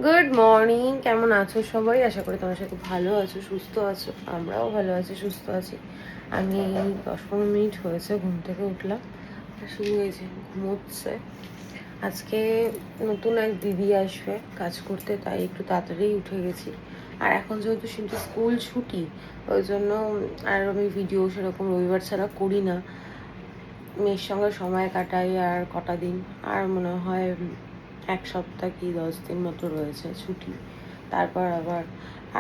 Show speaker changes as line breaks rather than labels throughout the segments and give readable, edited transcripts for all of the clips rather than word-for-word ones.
Good morning, কেমন আছো সবাই? আশা করি তোমার সাথে ভালো আছো, সুস্থ আছো। আমরাও ভালো আছি, সুস্থ আছি। আমি 10-15 মিনিট হয়েছে ঘুম থেকে উঠলাম, শুরু হয়েছে ঘুমোচ্ছে। আজকে নতুন এক দিদি আসবে কাজ করতে, তাই একটু তাড়াতাড়ি উঠে গেছি। আর এখন যেহেতু কিন্তু স্কুল ছুটি, ওই জন্য আর আমি ভিডিও সেরকম রবিবার ছাড়া করি না। মেয়ের সঙ্গে সময় কাটাই আর কটা দিন, আর মনে হয় 1 সপ্তাহ কি 10 দিন মতো রয়েছে ছুটি। তারপর আবার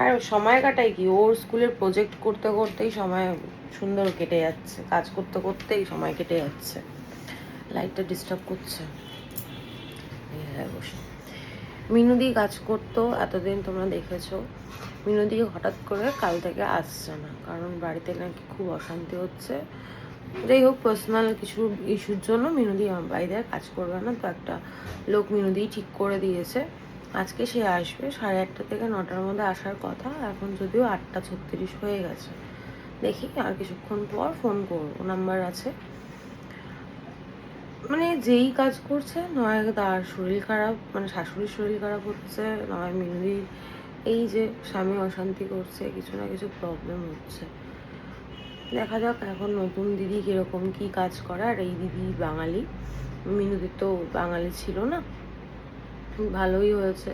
আর সময় কাটাই কি, ওর স্কুলের প্রজেক্ট করতে করতেই সময় সুন্দর কেটে যাচ্ছে, কাজ করতে করতেই সময় কেটে যাচ্ছে। লাইটটা ডিস্টার্ব করছে। বসে মিনুদি কাজ করতো এতদিন, তোমরা দেখেছো। মিনুদি হঠাৎ করে কাল থেকে আসছে না, কারণ বাড়িতে নাকি খুব অশান্তি হচ্ছে। যাই হোক, পার্সোনাল কিছু ইস্যুর জন্য মিনুদি বাড়িতে কাজ করবে না। তো একটা লোক মিনুদি ঠিক করে দিয়েছে। আজকে সে আসবে 8:30 থেকে 9টার মধ্যে আসার কথা। এখন যদিও 8:36 হয়ে গেছে। দেখি আর কিছুক্ষণ পর ফোন করবো, নাম্বার আছে। মানে যেই কাজ করছে, নয় তার শরীর খারাপ, মানে শাশুড়ির শরীর খারাপ হচ্ছে, নয় মিনুদির এই যে স্বামী অশান্তি করছে, কিছু না কিছু প্রবলেম হচ্ছে। দেখা যাক এখন নতুন দিদি কিরকম কি কাজ করে। আর এই দিদি বাঙালি, মিনুদি তো বাঙালি ছিল না। ভালোই হয়েছে।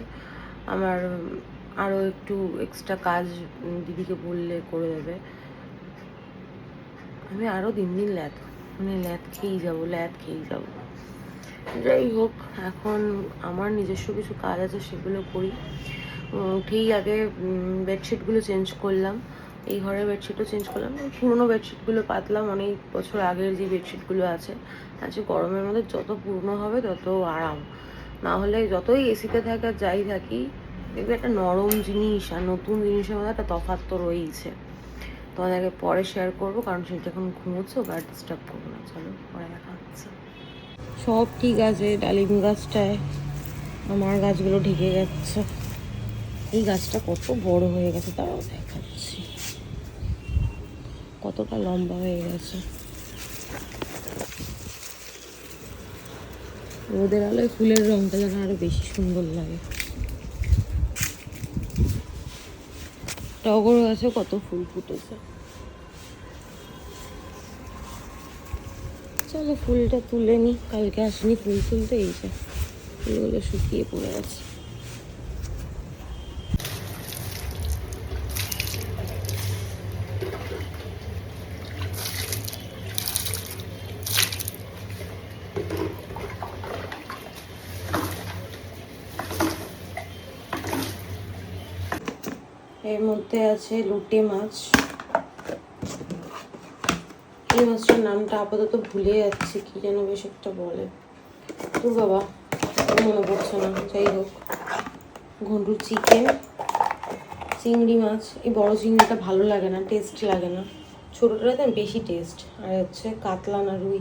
আমার আরও একটু এক্সট্রা কাজ দিদিকে বললে করে দেবে। আমি আরও দিন দিন ল্যাদ খেয়েই যাবো। যাই হোক, এখন আমার নিজস্ব কিছু কাজ আছে, সেগুলো করি। উঠেই আগে বেডশিটগুলো চেঞ্জ করলাম। এই ঘরের বেডশিটও চেঞ্জ করলাম। পুরোনো বেডশিটগুলো পাতলাম, অনেক বছর আগের যে বেডশিটগুলো আছে। আজকে গরমের মধ্যে যত পুরনো হবে তত আরাম। না হলে যতই এসিতে থাকি আর যাই থাকি, দেখবে একটা নরম জিনিস আর নতুন জিনিসের মধ্যে একটা তফাৎ তো রয়েইছে। তোমাদেরকে পরে শেয়ার করবো, কারণ সেটা এখন ঘুমোচ্ছে, ওকে আর ডিস্টার্ব করবো না। চলো পরে দেখা হচ্ছে। সব ঠিক আছে, ডালিম গাছটায় আমার গাছগুলো ঢেকে যাচ্ছে। এই গাছটা কত বড় হয়ে গেছে তাও দেখাচ্ছি, কতটা লম্বা হয়ে গেছে। রোদের আলোয় ফুলের রঙটা যেন আরো বেশি সুন্দর লাগে। টগর গাছে কত ফুল ফুটেছে। চলো ফুলটা তুলে নি, কালকে আসিনি ফুল তুলতে। এই যে ফুলগুলো শুকিয়ে পড়ে আছে। এর মধ্যে আছে লুটে মাছ। এই মাছটার নামটা আপাতত ভুলে যাচ্ছি, কি যেন বেশ একটা বলে। তো বাবা মনে পড়ছে না। যাই হোক, ঘন্টুর চিকেন, চিংড়ি মাছ। এই বড় চিংড়িটা ভালো লাগে না, টেস্ট লাগে না। ছোটোটাতে বেশি টেস্ট। আর হচ্ছে কাতলা না রুই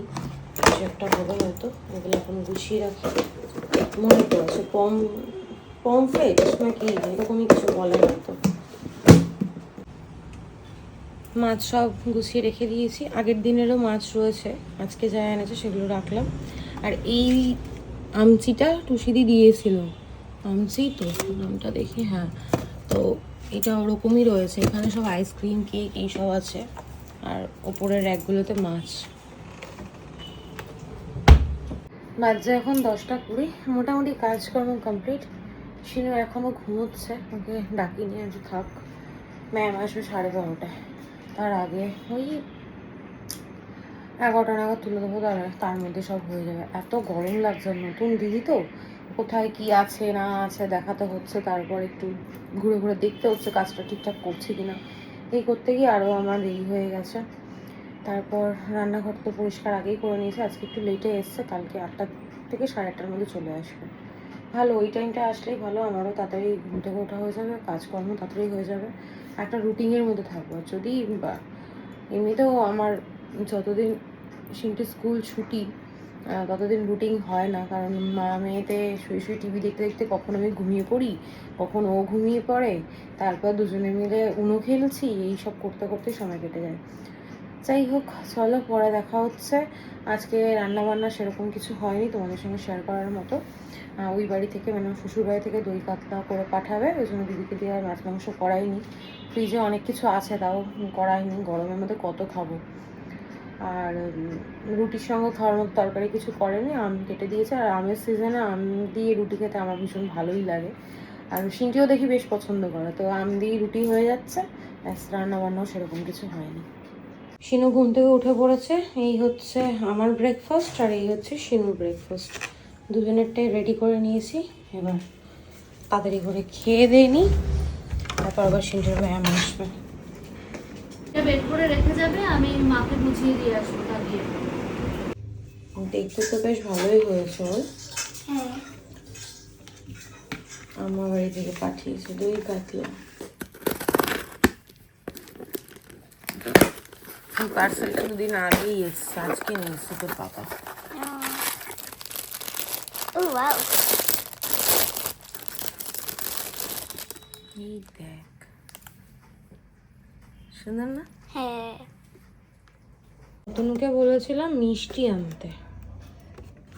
কিছু একটা হবে হয়তো। এগুলো এখন গুছিয়ে রাখি। মনে পড়েছে পমফ্রেট নাকি এরকমই কিছু বলে হয়তো। মাছ সব গুছিয়ে রেখে দিয়েছি। আগের দিনেরও মাছ রয়েছে, আজকে যা এনেছে সেগুলো রাখলাম। আর এই আমচিটা টুসিদি দিয়েছিল। আমচি তো নামটা দেখি, হ্যাঁ। তো এটা ওরকমই রয়েছে। এখানে সব আইসক্রিম, কেক এইসব আছে। আর ওপরের র্যাকগুলোতে মাছ। বাজে এখন 10টা 20। মোটামুটি কাজকর্ম কমপ্লিট। শিনু এখনও ঘুমোচ্ছে, ওকে ডাকিনি, আজ থাক। ম্যাম আসবে 12:30টায়। তার আগে ওই 11টা নাগাদ তুলে দেবো। তার মধ্যে সব হয়ে যাবে। এত গরম লাগছে, নতুন দিদি তো, কোথায় কি আছে না আছে দেখাতে হচ্ছে। তারপর একটু ঘুরে ঘুরে দেখতে হচ্ছে কাজটা ঠিকঠাক করছে কিনা। এই করতে গিয়ে আরও আমার দেরি হয়ে গেছে। তারপর রান্নাঘর তো পরিষ্কার আগেই করে নিয়েছে। আজকে একটু লেটে এসছে, কালকে 8টা থেকে 8:30টার মধ্যে চলে আসবে। ভালো, ওই টাইমটা আসলেই ভালো। আমারও তাড়াতাড়ি ঘুম থেকে ওঠা হয়ে যাবে, কাজকর্ম তাড়াতাড়ি হয়ে যাবে, একটা রুটিনের মধ্যে থাকবো। যদি এমনিতেও আমার যতদিন সিনটি স্কুল ছুটি ততদিন রুটিন হয় না, কারণ মা মেয়েতে শুয়ে শুয়ে টিভি দেখতে দেখতে কখন আমি ঘুমিয়ে পড়ি, কখন ও ঘুমিয়ে পড়ে। তারপর দুজনে মিলে উনো খেলছি, এইসব করতে করতে সময় কেটে যায়। যাই হোক, চলো পরে দেখা হচ্ছে। আজকে রান্নাবান্না সেরকম কিছু হয়নি তোমাদের সঙ্গে শেয়ার করার মতো। ওই বাড়ি থেকে মানে শ্বশুর বাড়ি থেকে দই কাতলা করে পাঠাবে, ওই জন্য দিদিকে দিয়ে আর মাছ মাংস করাইনি। ফ্রিজে অনেক কিছু আছে, তাও করাইনি, গরমের মধ্যে কত খাবো। আর রুটির সঙ্গে খাওয়ার মতো তরকারি কিছু করেনি, আম কেটে দিয়েছে। আর আমের সিজনে আম দিয়ে রুটি খেতে আমার ভীষণ ভালোই লাগে, আর সিন্টিও দেখি বেশ পছন্দ করে, তো আম দিয়ে রুটি হয়ে যাচ্ছে। ব্যাস, রান্নাবান্নাও সেরকম কিছু হয়নি। শিনু ঘুম থেকে উঠে পড়েছে, এই হচ্ছে আমার ব্রেকফাস্ট আর এই হচ্ছে শিনুর ব্রেকফাস্ট। দুজনেরটাই রেডি করে নিয়েছি, এবার তাড়াতাড়ি করে খেয়ে দেয়নি, তারপর আবার শিনুর ব্যায়াম আসবে।
বের করে রেখে যাবে, আমি মাকে বুঝিয়ে দিয়ে আসবো গিয়ে।
দেখতে তো বেশ ভালোই হয়েছে ওর।
হ্যাঁ,
আমার বাড়ি থেকে পাঠিয়েছে দই কাতলা। পার্সেলটা দুদিন আগেই এসছে, আজকে নিয়ে এসছে তোর পাপা।
ও ওয়াও,
এই দেখ, সুন্দর না?
হ্যাঁ।
তনুকে বলেছিলাম মিষ্টি আনতে,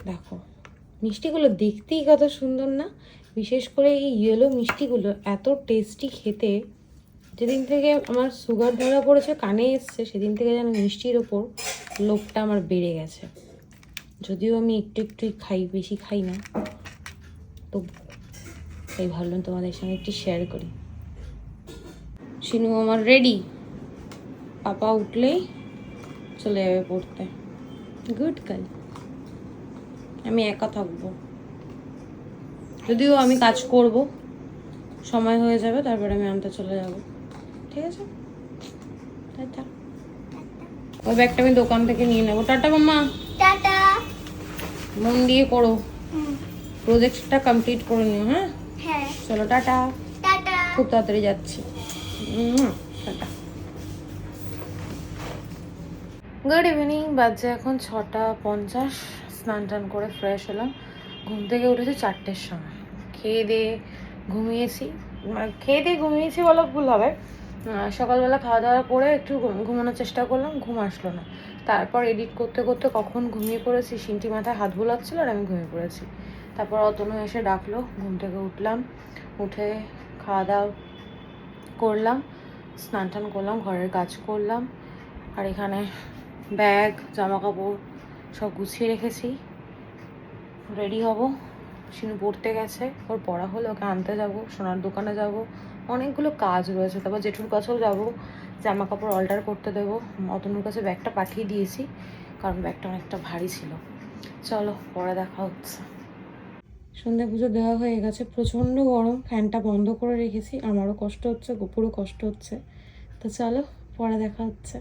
দেখো মিষ্টিগুলো দেখতেই কত সুন্দর না, বিশেষ করে এই ইয়েলো মিষ্টিগুলো এত টেস্টি খেতে। যেদিন থেকে আমার সুগার ধরা পড়েছে, কানে এসছে, সেদিন থেকে যেন মিষ্টির ওপর লোভটা আমার বেড়ে গেছে। যদিও আমি একটু একটুই খাই, বেশি খাই না, তো তাই ভাবলাম তোমাদের সঙ্গে একটু শেয়ার করি। শিনু আমার রেডি, পাপা উঠলেই চলে যাবে পড়তে। গুড গার্ল, আমি একা থাকবো, যদিও আমি কাজ করব, সময় হয়ে যাবে তারপরে আমি আনতে চলে যাব। ঠিক আছে, টাটা। ওই ব্যাগটা আমি দোকান থেকে নিয়ে নেবো। টাটা মাম্মা,
টাটা।
মন দিয়ে করো, প্রজেক্টটা কমপ্লিট করে নিও। হ্যাঁ
হ্যাঁ,
চলো টাটা,
টাটা।
খুব তাড়াতাড়ি যাচ্ছি। টাটা। গুড ইভিনিং, বাজে এখন 6:50। স্নান টান করে ফ্রেশ হলাম, ঘুম থেকে উঠেছি 4টের সময়। খেয়ে দিয়ে ঘুমিয়েছি, মানে খেয়ে দিয়ে ঘুমিয়েছি বলা ভুল হবে, সকালবেলা খাওয়া দাওয়া করে একটু ঘুমানোর চেষ্টা করলাম, ঘুম আসলো না। তারপর এডিট করতে করতে কখন ঘুমিয়ে পড়েছি, সিনটি মাথায় হাত বোলাচ্ছিল আর আমি ঘুমিয়ে পড়েছি। তারপর অতনু এসে ডাকলো, ঘুম থেকে উঠলাম, উঠে খাওয়া দাওয়া করলাম, স্নান টান করলাম, ঘরের কাজ করলাম, আর এখানে ব্যাগ জামা কাপড় সব গুছিয়ে রেখেছি, রেডি হব। শিনু পড়তে গেছে, ওর পড়া হলে ওকে আনতে যাব, সোনার দোকানে যাব, অনেকগুলো কাজ রয়েছে। তারপর জেঠুর কাছেও যাব, জামা কাপড় অল্টার করতে দেবো। অতনুর কাছে ব্যাগটা পাঠিয়ে দিয়েছি, কারণ ব্যাগটা অনেকটা ভারী ছিল। চলো পরে দেখা হচ্ছে। সন্ধ্যা পুজো দেওয়া হয়ে গেছে, প্রচণ্ড গরম, ফ্যানটা বন্ধ করে রেখেছি, আমারও কষ্ট হচ্ছে, গোপুরও কষ্ট হচ্ছে। তো চলো পরে দেখা হচ্ছে।